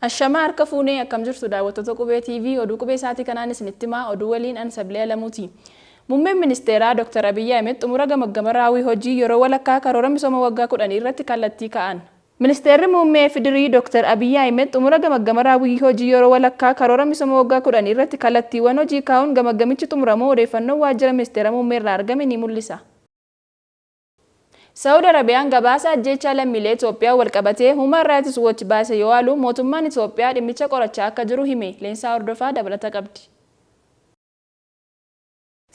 Ashamaa harka fuunee akkam jirtu daawwattoota qubee TV oduu qubee isaatii kanaan isinitti himaa oduu waliin an Sablee Alamuuti. Muummeen ministeeraa Dr. Abiyyi Ahmed xumura gamaggama raawwii hojii yeroo walakkaa karoora misooma waggaa 10 irratti kallattii ka'an. Ministeerri muummee Fidirii Dr. Abiyyi Ahmed xumura gamaggama raawwii hojii yeroo walakkaa karoora misooma waggaa 10 irratti kallattiiwwan hojii kaa'uun gamaggamichi xumuramoo odeeffannoo waajjira ministeera muummee irraa argame ni mul'isa. Saudi Arabiyaan gabaasa ajjeechaa lammiilee Itoophiyaa walqabatee Human Rights Watch baase yoo haalu mootummaan Itoophiyaa dhimmicha qorachaa akka jiru hime. Leensaa hordofaa dabalata qabdi.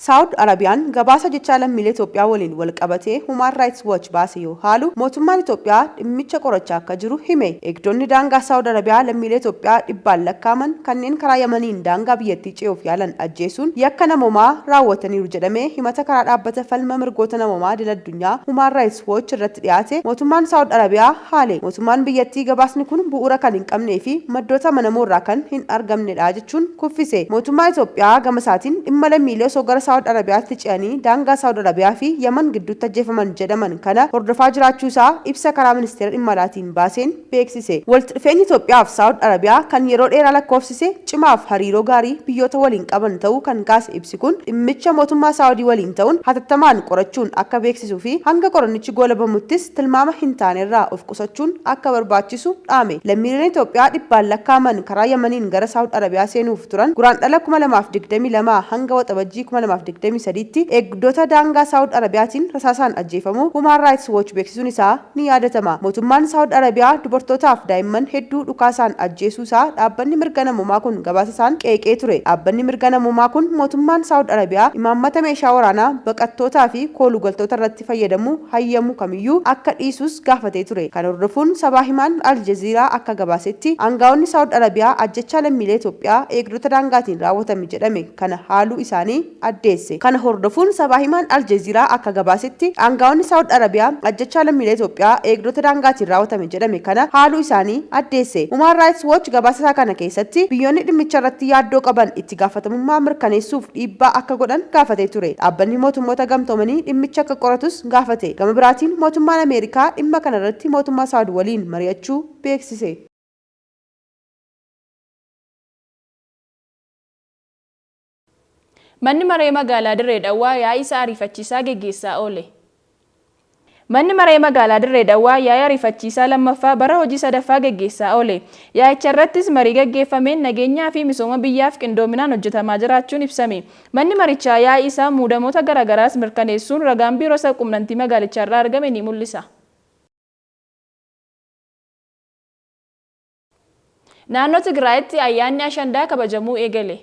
Saudi Arabiyaan gabaasa ajjeechaa lammiilee Itoophiyaa waliin walqabatee Human Rights Watch baase yoo haalu mootummaan Itoophiyaa dhimmicha qorachaa akka jiru hime. Eegdonni daangaa Saudi Arabiyaa lammiilee Itoophiyaa dhibbaan lakkaaman kanneen karaa Yamaniin daangaa biyyattii ce'uuf yaalan ajjeesuun yakka namoomaa raawwataniiru jedhamee himata karaa dhaabbata falma mirgoota namoomaa idil-addunyaa Human Rights Watch irratti dhiyaate mootummaan Saudi Arabiyaa haale. Mootummaan biyyattii gabaasni kun bu'uura kan hin qabnee fi maddoota amanamoo irraa kan hin argamnedha jechuun kuffise. Mootummaan Itoophiyaa gama isaatiin dhimma lammiilee osoo gara Saudi Arabiyaatti ce'anii daangaa Saudi Arabiyaa fi Yaman gidduutti ajjeefaman jedhaman kana hordofaa jiraachuu isaa ibsa karaa ministeera dhimma alaatiin baaseen beeksise. Walitti dhufeenyi Itoophiyaa fi Saudi Arabiyaa kan yeroo dheeraa lakkoofsise cimaaf hariiroo gaarii biyyoota waliin qaban ta'uu kan kaase ibsi kun dhimmicha mootummaa Saudi waliin ta'uun hatattamaan qorachuun akka beeksisuu fi hanga qorannichi goolabamuttis tilmaama hin taanerraa of qusachuun akka barbaachisu dhaame. Lammiileen Itoophiyaa dhibbaan lakkaaman karaa Yamaniin gara Saudi Arabiyaa seenuuf turan guraandhala 2022 hanga waxabajjii 2023tti eegdota daangaa Saudi Arabiyaatiin rasaasaan ajjeefamuu Human Rights Watch beeksisuun isaa ni yaadatama. Mootummaan Saudi Arabiyaa dubartootaaf daa'imman hedduu dhukaasaan ajjeesuu isaa dhaabbanni mirga namoomaa kun gabaasa isaan qeeqee ture. Dhaabbanni mirga namoomaa kun mootummaan Saudi Arabiyaa imaammata meeshaa waraanaa baqattootaa fi koolugaltoota irratti fayyadamuu hayyamu kamiyyuu akka dhiisus gaafatee ture. Kan hordofuun sabaa himaan Al Jazeeraa akka gabaasetti aangaa'onni Saudi Arabiyaa ajjechaa lammiilee Itoophiyaa eegdota daangaatiin raawwatame jedhame kana haaluu isaanii addeesse. Kana hordofuun sabaa himaan Al Jazeeraa akka gabaasetti aangaa'onni Saudi Arabiyaa ajjechaa lammiilee Itoophiyaa eegdota daangaatiin raawwatame jedhame kana haaluu isaanii addeesse. Human Rights Watch gabaasa isaa kana keessatti biyyoonni dhimmicha irratti yaaddoo qaban itti gaafatamummaa mirkaneessuuf dhiibbaa akka godhan gaafatee ture. Dhaabbanni mootummoota gamtoomanii dhimmicha akka qoratus gaafate. Gama biraatiin mootummaan Ameerikaa dhimma kana irratti mootummaa Saudi waliin mari'achuu beeksise. Manni maree magaalaa Dirree Dhawwaa yaa'ii isaa ariifachiisaa geggeessaa oole. Manni maree magaalaa Dirree Dhawwaa yaa'ii ariifachiisaa lammaffaa bara hojii sadaffaa geggeessaa oole. Yaa'icha irrattis marii gaggeeffameen nageenyaa fi misooma biyyaaf qindoominaan hojjetamaa jiraachuun ibsame. Manni marichaa yaa'ii isaa muudamoota garaagaraas mirkaneessuun ragaan biiroo quunnamtii magaalichaa irraa argame ni mul'isa. Naannoo Tigraayitti ayyaanni Ashandaa kabajamuu eegale.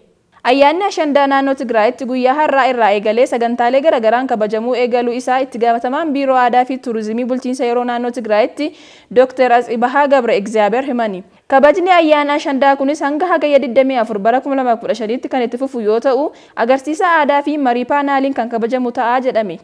Ayyaanni Ashandaa naannoo Tigraayitti guyyaa har'aa irraa eegalee sagantaalee garaagaraan kabajamuu eegaluu isaa itti gaafatamaan biiroo aadaa fi turizimii bulchiinsa yeroo naannoo Tigraayitti Dr. Atsibahaa Gabre Egzaabeer himani. Kabajni ayyaana Ashandaa kunis hanga hagayya 24 bara 2013tti kan itti fufu yoo ta'u agarsiisa aadaa fi marii paanaaliin kan kabajamu ta'a jedhame.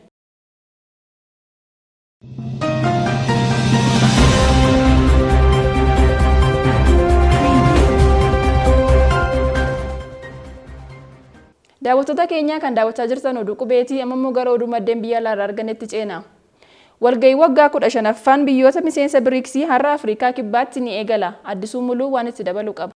Daawwattoota keenya kan daawwachaa jirtan oduu qubeetii ammoo gara oduu maddeen biyya alaa irraa argannetti ceena. Walgahii waggaa 15ffaan biyyoota miseensa BRICS har'a Afrikaa kibbaatti ni eegala. Addisuu Muluu waan itti dabalu qaba.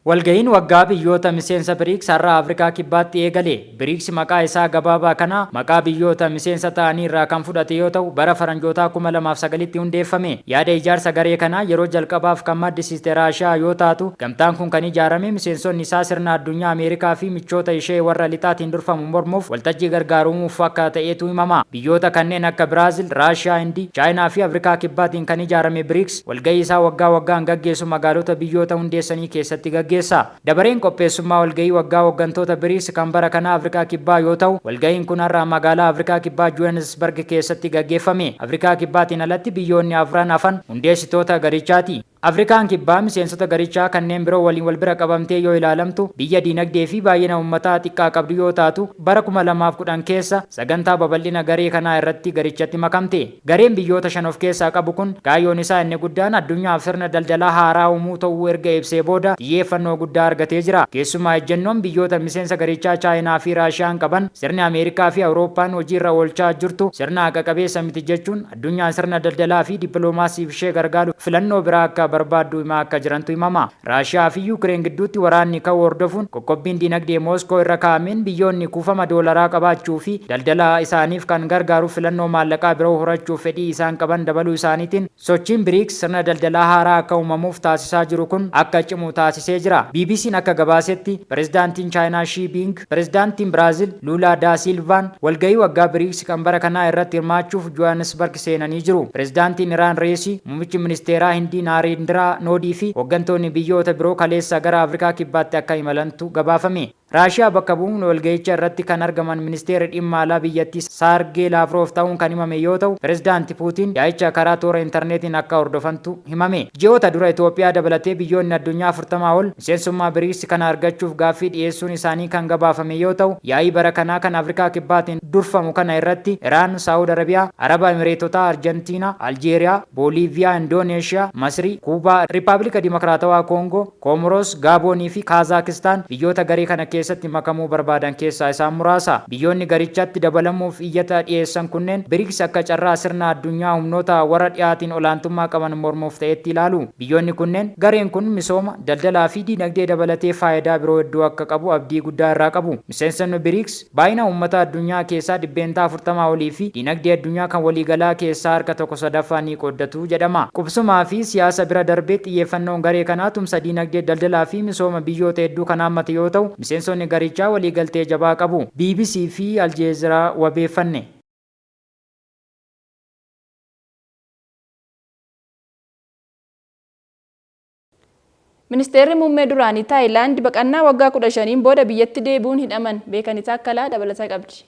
Walgahiin waggaa biyyoota miseensa BRICS har'a Afrikaa kibbaatti eegale. BRICS maqaa isaa gabaabaa kana maqaa biyyoota miseensa ta'anii irraa kan fudhate yoo ta'u bara faranjoota 2009tti hundeeffame. Yaada ijaarsa garee kanaa yeroo jalqabaaf kan maddisiiste Raashiyaa yoo taatu gamtaan kun kan ijaarame miseensonni isaa sirna addunyaa Ameerikaa fi michoota ishee warra lixaatiin durfamu mormuuf waltajjii gargaaramuuf akka ta'etu himama. Biyyoota kanneen akka Biraazil, Raashiyaa, Hindii, Chaayinaa fi Afrikaa kibbaatiin kan ijaarame BRICS walgahii isaa waggaa waggaan gaggeessu magaalota biyyoota hundeessanii keessatti gaggeessa. Dabareen qopheessummaa walgahii waggaa hooggantoota BRICS kan bara kana Afrikaa kibbaa yoo ta'u walgahiin kun har'a magaalaa Afrikaa kibbaa Johannesburg keessatti gaggeeffame. Afrikaa kibbaatiin alatti biyyoonni afran hafan hundeessitoota garichaati. Afrikaan kibbaa miseensota garichaa kanneen biroo waliin wal bira qabamtee yoo ilaalamtu biyya diinagdee fi baay'ina uummataa xiqqaa qabdu yoo taatu bara 2010 keessa sagantaa babal'ina garee kanaa irratti garichatti makamte. Gareen biyyoota 5 of keessaa qabu kun kaayyoon isaa inni guddaan addunyaaf sirna daldalaa haaraa uumuu ta'uu erga ibsee booda xiyyeeffannoo guddaa argatee jira. Keessumaa ejjennoon biyyoota miseensa garichaa Chaayinaa fi Raashiyaan qaban sirni Ameerikaa fi Awurooppaan hojiirra oolchaa jirtu sirna haqa qabeessa miti jechuun addunyaan sirna daldalaa fi dippiloomaasiif ishee gargaaru filannoo biraa akka barbaaddu himaa akka jirantu himama. Raashiyaa fi Yuukireen gidduutti waraanni ka'u hordofuun qoqqobbiin dinagdee Mooskoo irra kaa'ameen biyyoonni kuufama doolaraa qabaachuu fi daldala isaaniif kan gargaaru filannoo maallaqaa biroo horachuuf fedhii isaan qaban dabaluu isaaniitiin sochiin BRICS sirna daldalaa haaraa akka uumamuuf taasisaa jiru kun akka cimu taasisee jira. BBC'n akka gabaasetti pirezidaantiin Chaayinaa Xi Jinping, pirezidaantiin Biraazil Lula da Silvaan walgahii waggaa BRICS kan bara kanaa irratti hirmaachuuf Johannesburg seenanii jiru. Pirezidaantiin Iraan Reesii, muummichi ministeeraa Hindii Naareendiraa Moodii fi hooggantoonni biyyoota biroo kaleessa gara Afrikaa kibbaatti akka imalantu gabaafame. Raashiyaa bakka bu'uun walga'icha irratti kan argaman ministeerri dhimma alaa biyyattii Saargee Laavroof ta'uun kan himame yoo ta'u, pirezidaanti Puutiin yaa'icha karaa toora intarneetiin akka hordofantu himame. Ji'oota dura Itoophiyaa dabalatee biyyoonni addunyaa 40 ol miseensummaa BRICS kana argachuuf gaaffii dhiyeessuun isaanii kan gabaafame yoo ta'u, yaa'ii bara kanaa kan Afrikaa kibbaatiin durfamu kana irratti Iraan, Saawud Arabiyaa, Araba Emireetotaa, Arjentiinaa, Aljeeriyaa, Booliiviyaa, Indooneeshiyaa, Masrii, Kuubaa, Riippaabilika Dimokiraatawaa Koongoo, Koomoros, Gaaboonii fi Kaazaakstaan biyyoota garee kana keessatti makamuu barbaadan keessaa isaan muraasa. Biyyoonni garichaatti dabalamuuf iyyata dhiyeessan kunneen BRICS akka carraa sirna addunyaa humnoota warra dhiyaatiin olaantummaa qaban mormuuf ta'etti ilaalu. Biyyoonni kunneen gareen kun misooma, daldalaa fi dinagdee dabalatee faayidaa biroo hedduu akka qabu abdii guddaa irraa qabu. Miseensonni BRICS baay'ina uummata addunyaa keessaa 40% olii fi dinagdee addunyaa kan waliigalaa keessaa harka 1/3 ni qooddatu jedhama. Qubsumaa fi siyaasa bira darbee xiyyeeffannoon garee kanaa tumsa dinagdee, daldalaa fi misooma biyyoota hedduu kan hammate yoo ta'u, miseensonni garichaa waliigaltee jabaa qabu. BBC fi Aljeeziraa wabeeffanne. Ministeerri muummee duraanii Taayilaand baqannaa waggaa 15 booda biyyatti deebi'uun hidhaman beekanii Taakkalaa dabalata qabdi.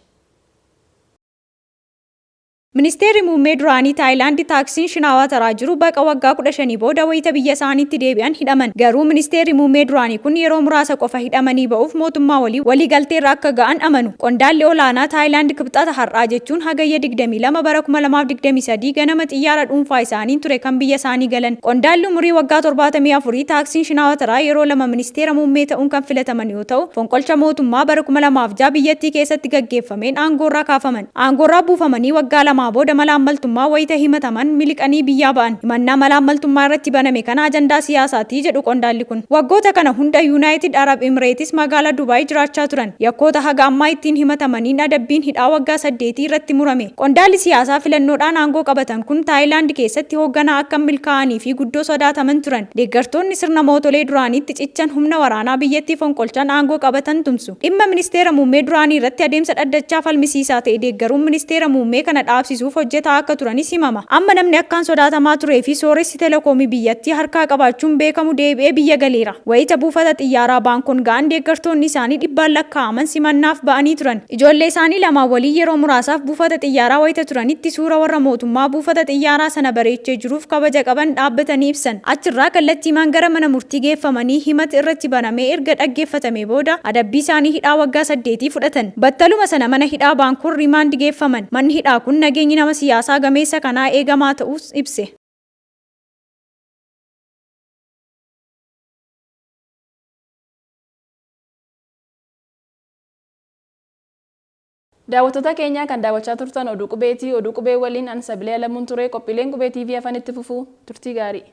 Ministeerri muummee duraanii Taayilaand Taaksiin Shinaawataraa jiru baqa waggaa 15 booda wayita biyya isaaniitti deebi'an hidhaman. Garuu ministeerri muummee duraanii kun yeroo muraasa qofa hidhamanii ba'uuf mootummaa waliigalteerra akka ga'an amanu. Qondaalli olaanaa Taayilaand kibxata har'aa jechuun hagayya 22 bara 2023 ganama xiyyaara dhuunfaa isaaniin ture kan biyya isaanii galan. Qondaalli umurii waggaa 74 Taaksiin Shinaawataraa yeroo lama ministeera muummee ta'uun kan filataman yoo ta'u, fonqolcha mootummaa bara 2006 biyyattii keessatti gaggeeffameen aangoorraa kaafaman. Aangoorraa buufamanii waggaa lama booda malaammaltummaa wayita himataman miliqanii biyyaa ba'an. Himannaa malaammaltummaa irratti baname kana ajandaa siyaasaati jedhu qondaalli kun. Waggoota kana hunda Yuunaayitid Arab Imireetis magaalaa Dubaay jiraachaa turan. Yakkoota haga ammaa ittiin himatamaniin adabbiin hidhaa waggaa 8 irratti murame. Qondaalli siyaasaa filannoodhaan aangoo qabatan kun Taayilaand keessatti hoogganaa akka milkaa'anii fi guddoo sodaataman turan. Deeggartoonni sirna mootolee duraaniitti cichan humna waraanaa biyyattii fonqolchan aangoo qabatan tumsu. Dhimma ministeera muummee duraanii irratti adeemsa dhaddachaa falmisiisaa ta'e deeggaruun ministeera muummee kana dhaabsisuuf hojjetaa akka turanis himama. Amma namni akkaan sodaatamaa turee fi sooressi telekoomii biyyattii harkaa qabaachuun beekamu deebi'ee biyya galeera. Wayita buufata xiyyaaraa Baankoon ga'an deeggartoonni isaanii dhibbaan lakkaa'aman simannaaf ba'anii turan. Ijoollee isaanii lamaan waliin yeroo muraasaaf buufata xiyyaaraa wayita turanitti suura warra mootummaa buufata xiyyaaraa sana bareechee jiruuf kabaja qaban dhaabbatanii ibsan. Achirraa kallattiimaan gara mana murtii geeffamanii himati irratti banamee erga dhaggeeffatame booda adabbii isaanii hidhaa waggaa 8 fudhatan. Battaluma sana mana hidhaa Baankoon rimaand geeffaman. Manni hidhaa kun nageenyi nama siyaasaa gameessa kanaa eegamaa ta'us ibse. Daawwattoota keenya kan daawwachaa turtan oduu qubeetii oduu qubee waliin Ansabilee Alamuun ture. Qophiileen qubee TV afaan itti fufuu turtii gaarii.